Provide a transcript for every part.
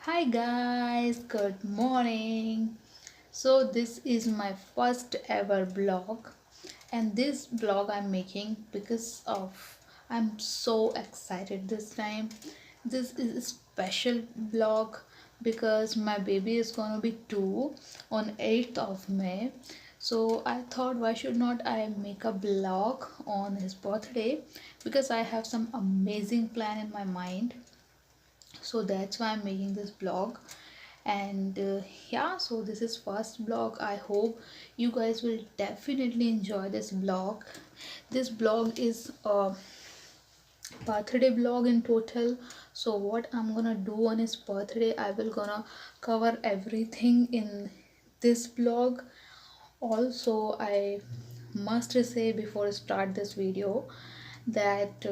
Hi guys, good morning. So this is my first ever vlog, and this vlog I'm making because of I'm so excited this time. This is a special vlog because my baby is gonna be 2 on 8th of May. So I thought why should not I make a vlog on his birthday, because I have some amazing plan in my mind. So that's why I'm making this blog. And yeah, so this is first blog. I hope you guys will definitely enjoy this blog. This blog is a birthday blog in total. So what I'm gonna do on his birthday, I will gonna cover everything in this blog. Also, I must say before I start this video that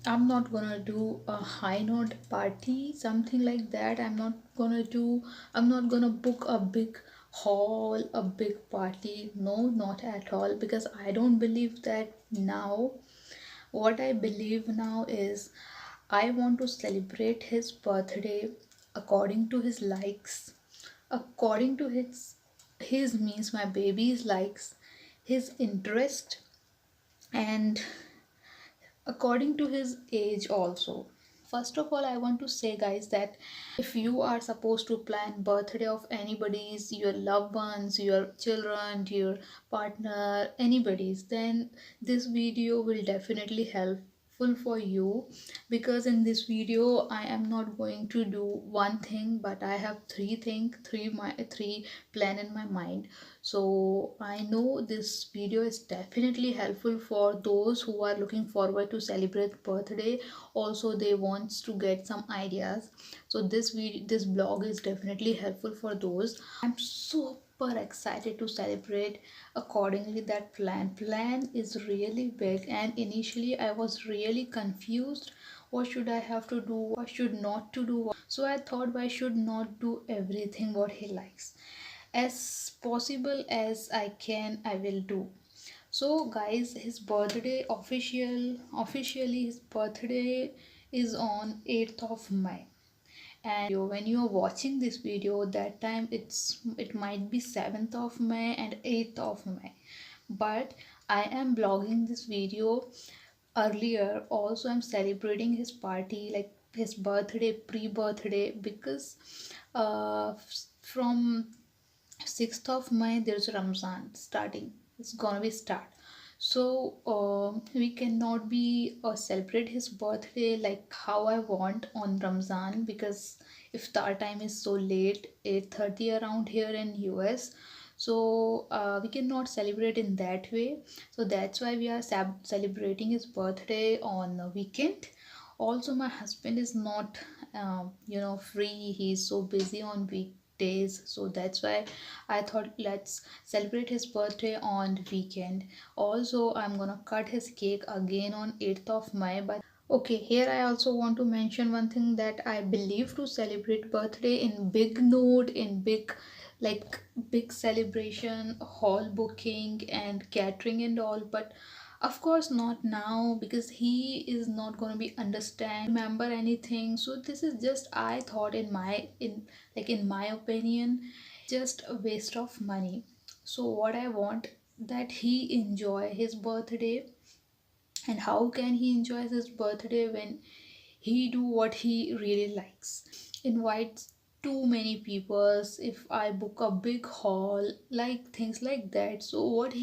I'm not gonna do a high note party, something like that. I'm not gonna book a big hall, a big party. No, not at all, because I don't believe that now. What I believe now is I want to celebrate his birthday according to his likes, according to his means my baby's likes, his interest, and according to his age also. First of all, I want to say guys that if you are supposed to plan birthday of anybody's, your loved ones, your children, your partner, anybody's, then this video will definitely helpful for you, because in this video I am not going to do one thing, but I have three plan in my mind. So I know this video is definitely helpful for those who are looking forward to celebrate birthday. Also they wants to get some ideas. So this blog is definitely helpful for those. I'm super excited to celebrate accordingly. That plan is really big, and initially I was really confused. What should I have to do, what should not to do? So I thought I should not do everything what he likes. As possible as I can, I will do. So guys, his birthday officially his birthday is on 8th of May. And when you are watching this video, that time it might be 7th of May and 8th of May. But I am blogging this video earlier. Also, I'm celebrating his party, like his birthday, pre-birthday, because from 6th of May there's Ramzan starting. It's gonna be start. So we cannot be celebrate his birthday like how I want on Ramzan, because iftar time is so late, 8:30 around here in US. So we cannot celebrate in that way. So that's why we are celebrating his birthday on a weekend. Also my husband is not free. He's so busy on weekdays, so that's why I thought let's celebrate his birthday on weekend. Also I'm gonna cut his cake again on 8th of May. But okay, here I also want to mention one thing, that I believe to celebrate birthday in big note, in big, like big celebration, hall booking and catering and all. But of course not now, because he is not going to be understand remember anything. So this is just, I thought in my opinion, just a waste of money. So what I want, that he enjoy his birthday. And how can he enjoy his birthday when he do what he really likes? Invites too many peoples, if I book a big hall, like things like that. So what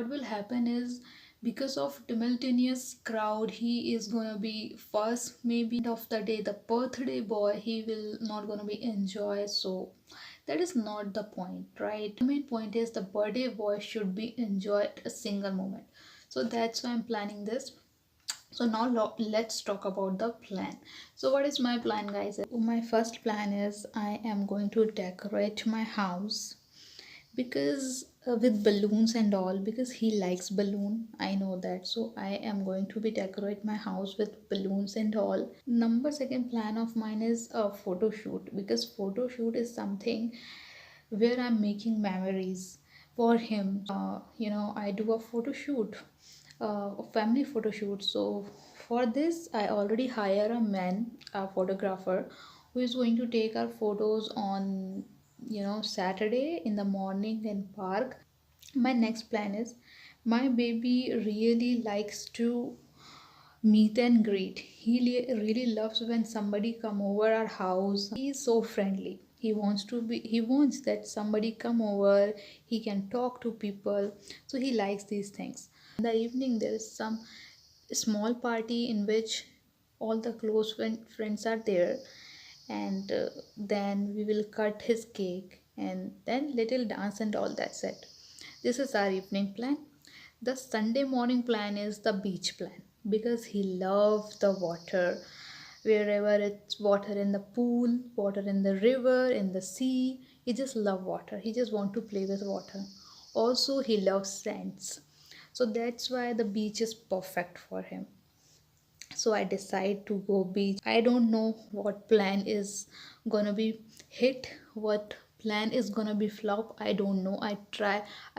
will happen is, because of simultaneous crowd, he is gonna be first, maybe of the day, the birthday boy, he will not gonna be enjoy. So that is not the point, right? The main point is the birthday boy should be enjoyed a single moment. So that's why I'm planning this. So now let's talk about the plan. So what is my plan, guys? My first plan is I am going to decorate my house, because with balloons and all, because he likes balloon, I know that. So I am going to be decorate my house with balloons and all. Number second plan of mine is a photo shoot, because photo shoot is something where I'm making memories for him. I do a photo shoot, a family photo shoot. So for this I already hire a man, a photographer. who is going to take our photos on Saturday in the morning in park. My next plan is, my baby really likes to meet and greet. He really loves when somebody come over our house. He is so friendly. He wants that somebody come over, he can talk to people, so he likes these things. In the evening there is some small party in which all the close friends are there, and then we will cut his cake and then little dance and all, that's it. This is our evening plan. The Sunday morning plan is the beach plan, because he loves the water. Wherever it's water in the pool, water in the river, in the sea, he just love water. He just want to play with water. Also, he loves sands. So that's why the beach is perfect for him. So I decide to go beach. I don't know what plan is gonna be hit, what plan is gonna be flop. I don't know. I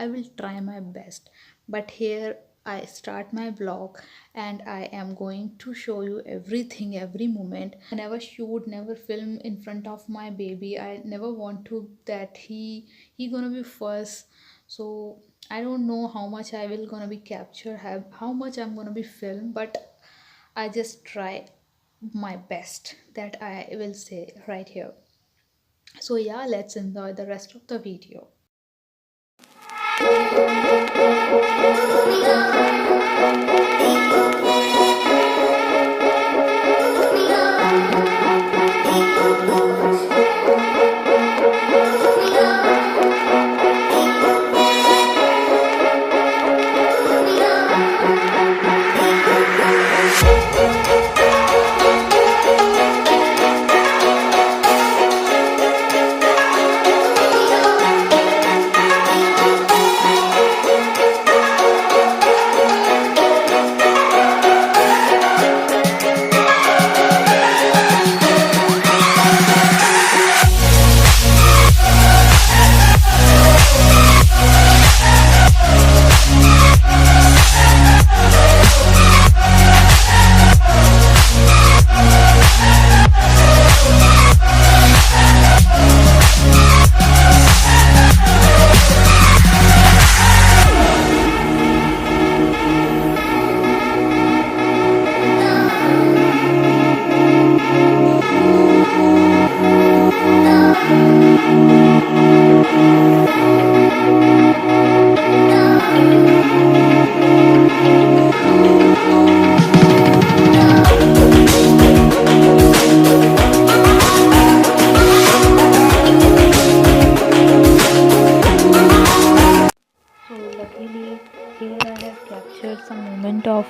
will try my best. But here I start my vlog, and I am going to show you everything, every moment. I never shoot, never film in front of my baby. I never want to that he gonna be first. So I don't know how much I will gonna be capture, have how much I'm gonna be film, but I just try my best, that I will say right here. So yeah, let's enjoy the rest of the video. So luckily, here I have captured some moment of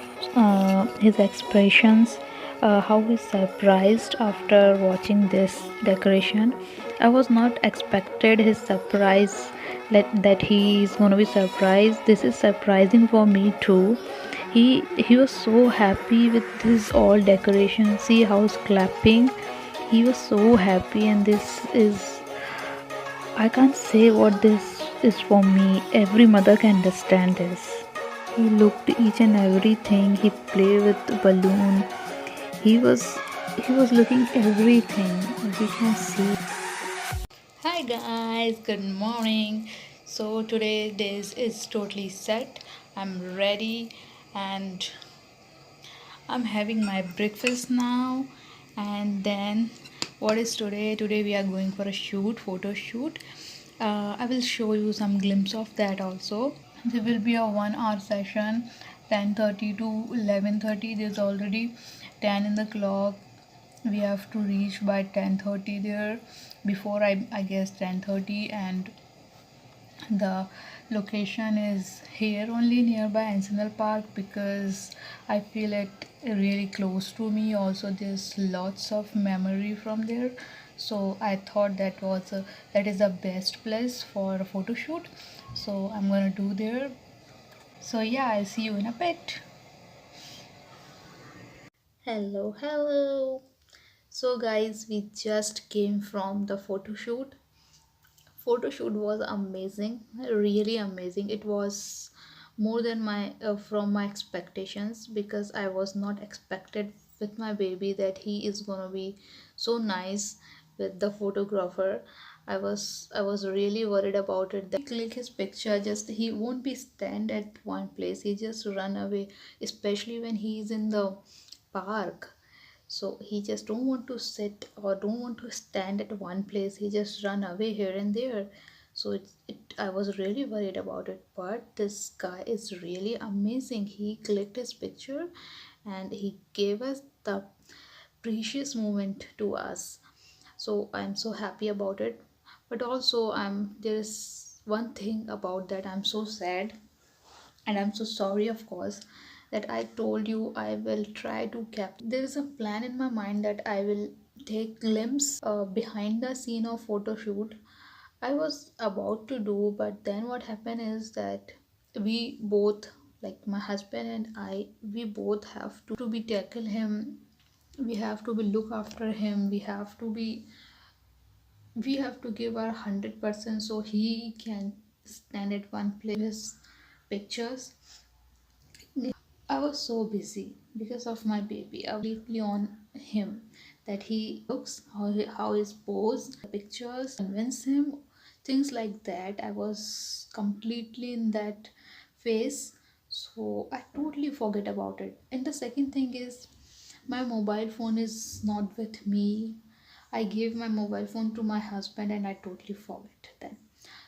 his expressions, how he's surprised after watching this decoration. I was not expected his surprise, that he is going to be surprised. This is surprising for me too. He was so happy with this all decoration. See how he's clapping. He was so happy, and this is, I can't say what this is for me. Every mother can understand this. He looked each and everything. He played with the balloon. He was he was looking everything, as you can see. Hi guys, good morning. So today this is totally set. I'm ready, and I'm having my breakfast now. And then what is today? Today we are going for a photo shoot. I will show you some glimpse of that also. There will be a 1 hour session, 10:30 to 11:30. There's already 10 in the clock. We have to reach by 10:30 there, before I guess 10:30. And the location is here only nearby Encinal Park, because I feel it really close to me. Also there's lots of memory from there, so I thought that is the best place for a photo shoot. So I'm gonna do there. So yeah, I'll see you in a bit. Hello. So guys, we just came from the photo shoot. Photo shoot was amazing, really amazing. It was more than my from my expectations, because I was not expected with my baby that he is gonna be so nice with the photographer. I was really worried about it that click his picture, just he won't be stand at one place, he just run away, especially when he is in the park. So he just don't want to sit or don't want to stand at one place, he just run away here and there. So I was really worried about it, but this guy is really amazing. He clicked his picture and he gave us the precious moment to us. So I'm so happy about it. But also there's one thing about that I'm so sad, and I'm so sorry, of course, that I told you I will try to capture. There is a plan in my mind that I will take glimpse behind the scene of photo shoot I was about to do. But then what happened is that we both, like my husband and I, we both have to be tackle him. We have to be look after him. We have to give our 100% so he can stand at one place his pictures. I was so busy because of my baby. I was deeply on him that he looks, how his pose, the pictures, convince him, things like that. I was completely in that phase, so I totally forget about it. And the second thing is, my mobile phone is not with me. I gave my mobile phone to my husband and I totally forget then.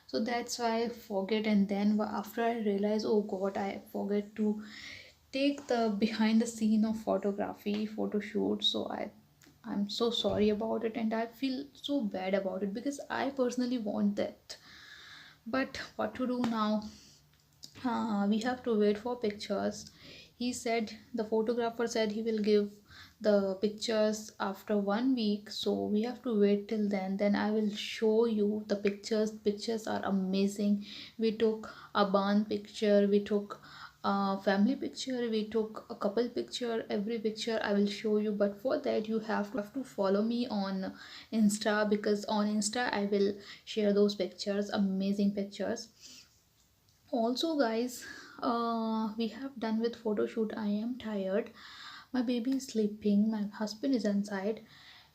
So that's why I forget, and then after I realize, oh god, I forget to take the behind the scene of photography photo shoot. So I'm so sorry about it, and I feel so bad about it because I personally want that. But what to do now? We have to wait for pictures. He said, the photographer said he will give the pictures after 1 week, so we have to wait till then I will show you the pictures are amazing. We took a band picture, we took a family picture, we took a couple picture. Every picture I will show you, but for that you have to follow me on Insta, because on Insta I will share those pictures, amazing pictures. Also guys, we have done with photo shoot. I am tired, my baby is sleeping, my husband is inside,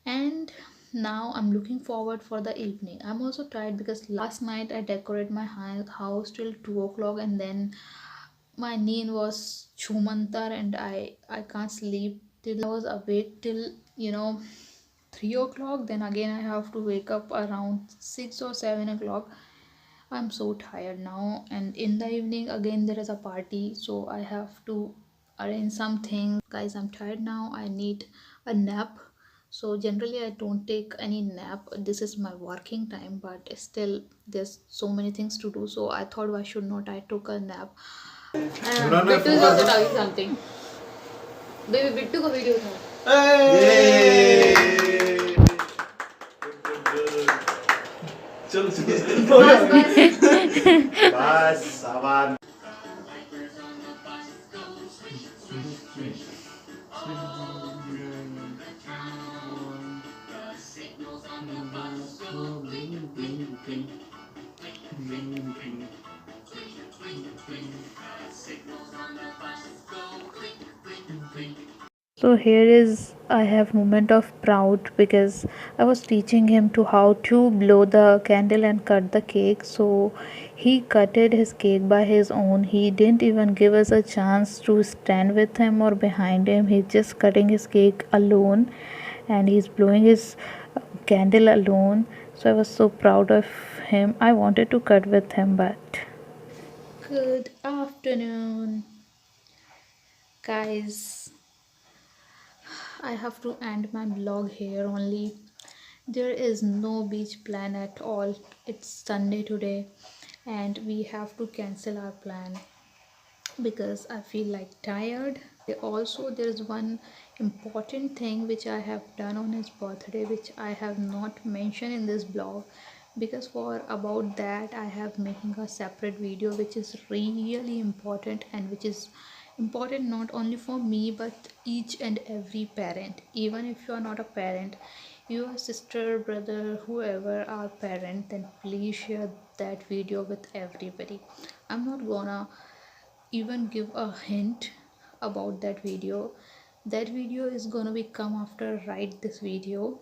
and now I'm looking forward for the evening. I'm also tired because last night I decorated my house till 2 o'clock, and then my name was Chumantar, and I can't sleep till I was awake till 3 o'clock. Then again I have to wake up around 6 or 7 o'clock. I'm so tired now, and in the evening again there is a party, so I have to arrange something. Guys, I'm tired now. I need a nap. So generally I don't take any nap. This is my working time, but still there's so many things to do. So I thought, why should not I took a nap? Bittu is also talking something. Baby, Bittu ko video tha. Hey! चल बस बस सामान So here is I have moment of proud because I was teaching him to how to blow the candle and cut the cake. So he cutted his cake by his own. He didn't even give us a chance to stand with him or behind him. He's just cutting his cake alone, and he's blowing his candle alone. So I was so proud of him. I wanted to cut with him, but good afternoon, guys. I have to end my vlog here only. There is no beach plan at all. It's Sunday today, and we have to cancel our plan because I feel like tired. Also, there is one important thing which I have done on his birthday, which I have not mentioned in this blog, because for about that I have making a separate video which is really important, and which is important not only for me but each and every parent. Even if you are not a parent, your sister, brother, whoever are parent, then please share that video with everybody. I'm not gonna even give a hint about that video. That video is gonna be come after right this video,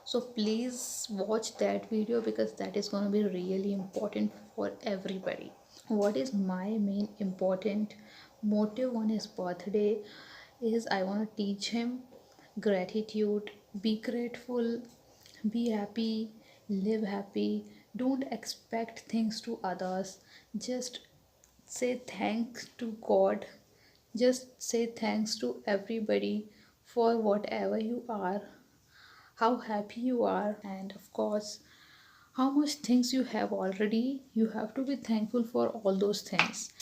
so please watch that video because that is going to be really important for everybody. What is my main important motive on his birthday is I want to teach him gratitude. Be grateful, be happy, live happy. Don't expect things to others. Just say thanks to God. Just say thanks to everybody for whatever you are, how happy you are, and of course how much things you have already. You have to be thankful for all those things.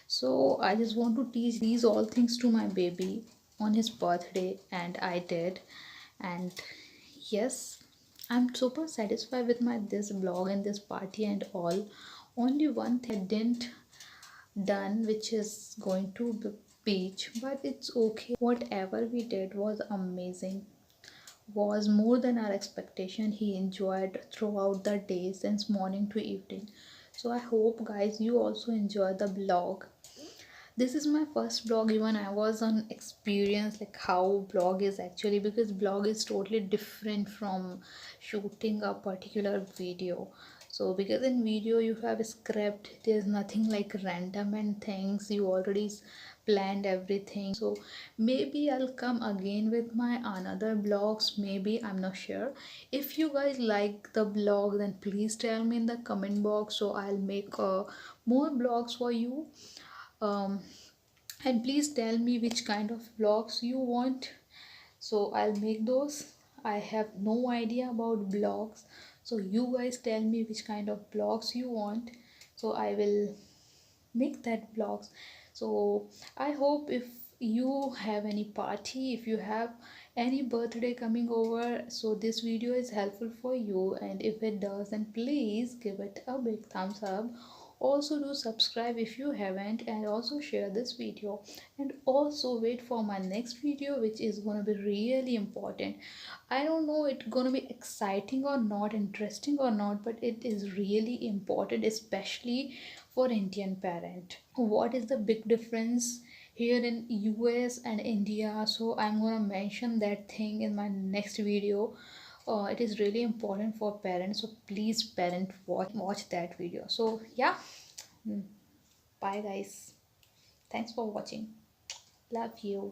So I just want to teach these all things to my baby on his birthday, and I did. And yes, I'm super satisfied with my this blog and this party and all. Only one thing I didn't done, which is going to beach, but it's okay. Whatever we did was amazing, was more than our expectation. He enjoyed throughout the day since morning to evening. So I hope guys you also enjoy the blog. This is my first blog. Even I was on experience like how blog is actually, because blog is totally different from shooting a particular video. So because in video you have a script, there's nothing like random and things, you already planned everything. So maybe I'll come again with my another blogs, maybe, I'm not sure. If you guys like the blog, then please tell me in the comment box, so I'll make more blogs for you. um, and please tell me which kind of vlogs you want, so I'll make those. I have no idea about blogs, so you guys tell me which kind of blogs you want, so I will make that blogs. So I hope if you have any party, if you have any birthday coming over, so this video is helpful for you, and if it does, then please give it a big thumbs up. Also do subscribe if you haven't, and also share this video, and also wait for my next video, which is going to be really important. I don't know it's going to be exciting or not, interesting or not, but it is really important, especially for Indian parent. What is the big difference here in US and India? So I'm going to mention that thing in my next video. It is really important for parents, so please parent watch that video. So yeah. Mm, bye guys, thanks for watching, love you.